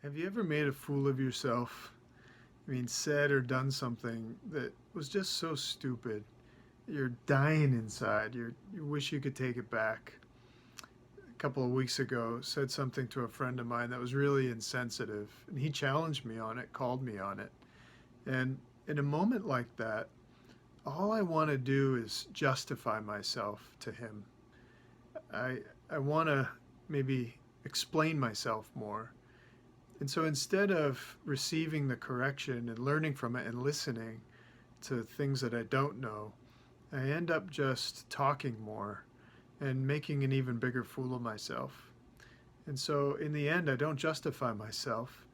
Have you ever made a fool of yourself? I mean, said or done something that was just so stupid. You're dying inside. You wish you could take it back. A couple of weeks ago, said something to a friend of mine that was really insensitive, and he challenged me on it, called me on it. And in a moment like that, all I want to do is justify myself to him. I I want to maybe explain myself more. And so instead of receiving the correction and learning from it and listening to things that I don't know, I end up just talking more and making an even bigger fool of myself. And so in the end, I don't justify myself.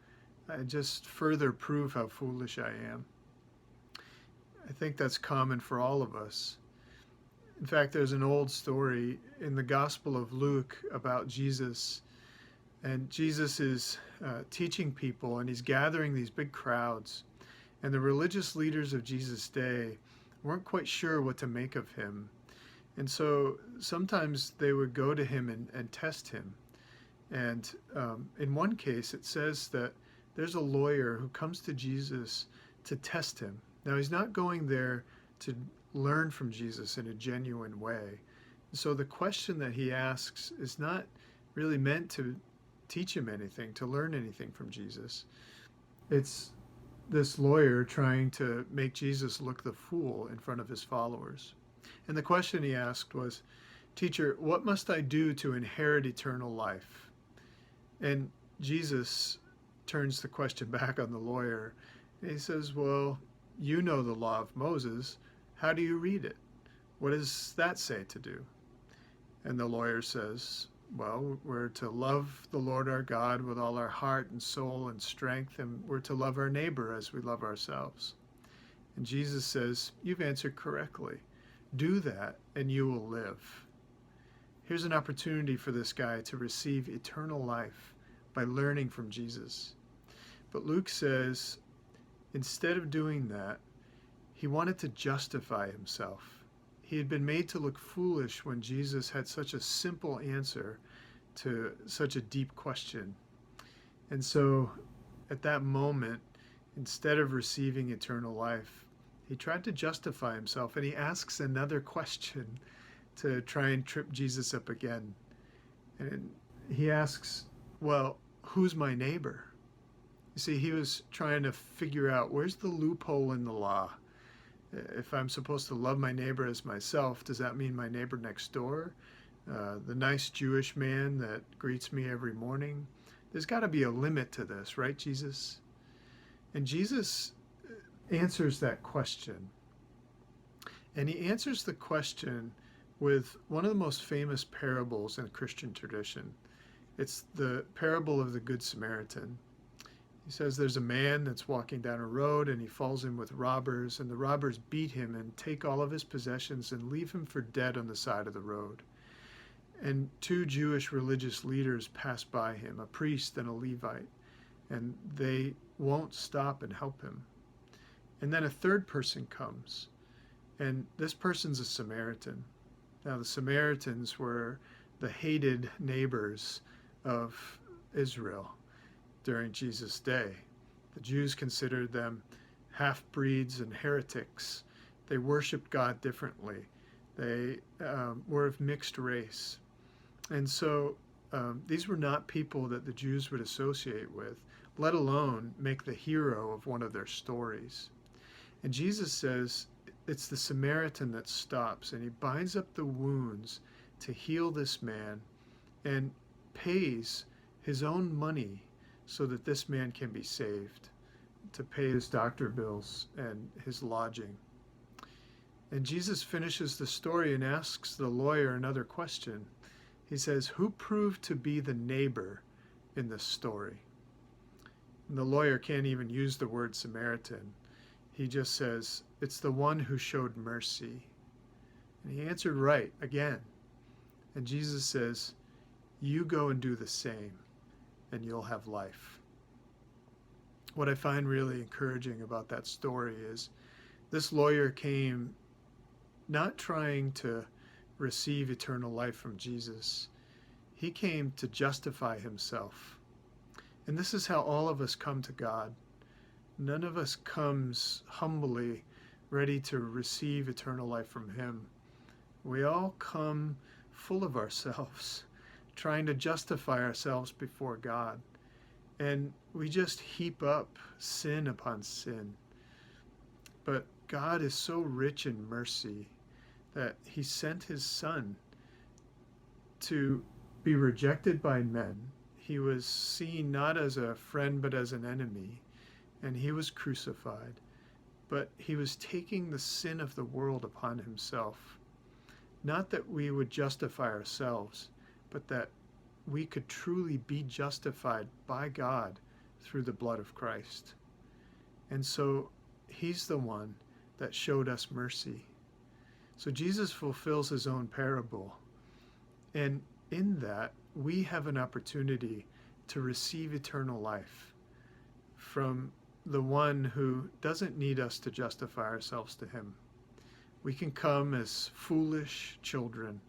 I just further prove how foolish I am. I think that's common for all of us. In fact, there's an old story in the Gospel of Luke about Jesus. And Jesus is teaching people, and he's gathering these big crowds. And the religious leaders of Jesus' day weren't quite sure what to make of him. And so sometimes they would go to him and test him. And in one case, it says that there's a lawyer who comes to Jesus to test him. Now, he's not going there to learn from Jesus in a genuine way. So the question that he asks is not really meant to teach him anything, to learn anything from Jesus. It's this lawyer trying to make Jesus look the fool in front of his followers. And the question he asked was, "Teacher, what must I do to inherit eternal life?" And Jesus turns the question back on the lawyer. And he says, "Well, you know the law of Moses. How do you read it? What does that say to do?" And the lawyer says, "Well, we're to love the Lord our God with all our heart and soul and strength, and we're to love our neighbor as we love ourselves." And Jesus says, "You've answered correctly. Do that, and you will live." Here's an opportunity for this guy to receive eternal life by learning from Jesus. But Luke says, instead of doing that, he wanted to justify himself. He had been made to look foolish when Jesus had such a simple answer to such a deep question. And so at that moment, instead of receiving eternal life, he tried to justify himself, and he asks another question to try and trip Jesus up again. And he asks, "Well, who's my neighbor?" You see, he was trying to figure out, where's the loophole in the law? If I'm supposed to love my neighbor as myself, does that mean my neighbor next door? The nice Jewish man that greets me every morning? There's got to be a limit to this, right, Jesus? And Jesus answers that question. And he answers the question with one of the most famous parables in Christian tradition. It's the parable of the Good Samaritan. He says there's a man that's walking down a road, and he falls in with robbers, and the robbers beat him and take all of his possessions and leave him for dead on the side of the road. And two Jewish religious leaders pass by him, a priest and a Levite, and they won't stop and help him. And then a third person comes, and this person's a Samaritan. Now, the Samaritans were the hated neighbors of Israel during Jesus' day. The Jews considered them half-breeds and heretics. They worshiped God differently. They were of mixed race. And so these were not people that the Jews would associate with, let alone make the hero of one of their stories. And Jesus says it's the Samaritan that stops, and he binds up the wounds to heal this man and pays his own money so that this man can be saved, to pay his doctor bills and his lodging. And Jesus finishes the story and asks the lawyer another question. He says, "Who proved to be the neighbor in this story?" And the lawyer can't even use the word Samaritan. He just says, "It's the one who showed mercy." And he answered right again. And Jesus says, "You go and do the same, and you'll have life." What I find really encouraging about that story is this lawyer came not trying to receive eternal life from Jesus. He came to justify himself. And this is how all of us come to God. None of us comes humbly, ready to receive eternal life from Him. We all come full of ourselves, trying to justify ourselves before God. And we just heap up sin upon sin. But God is so rich in mercy that He sent His Son to be rejected by men. He was seen not as a friend but as an enemy, and He was crucified. But He was taking the sin of the world upon Himself. Not that we would justify ourselves, but that we could truly be justified by God through the blood of Christ. And so He's the one that showed us mercy. So Jesus fulfills His own parable. And in that, we have an opportunity to receive eternal life from the one who doesn't need us to justify ourselves to Him. We can come as foolish children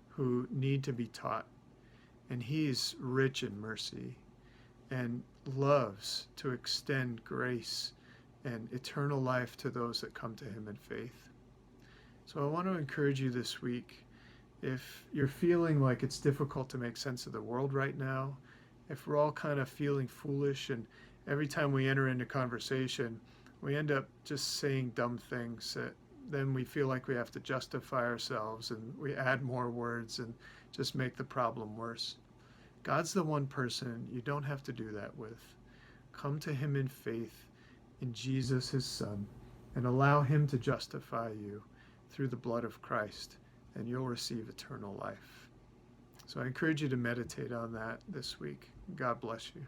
who need to be taught. And He's rich in mercy and loves to extend grace and eternal life to those that come to Him in faith. So I want to encourage you this week, if you're feeling like it's difficult to make sense of the world right now, if we're all kind of feeling foolish and every time we enter into conversation, we end up just saying dumb things that then we feel like we have to justify ourselves and we add more words and just make the problem worse. God's the one person you don't have to do that with. Come to Him in faith in Jesus, His Son, and allow Him to justify you through the blood of Christ, and you'll receive eternal life. So I encourage you to meditate on that this week. God bless you.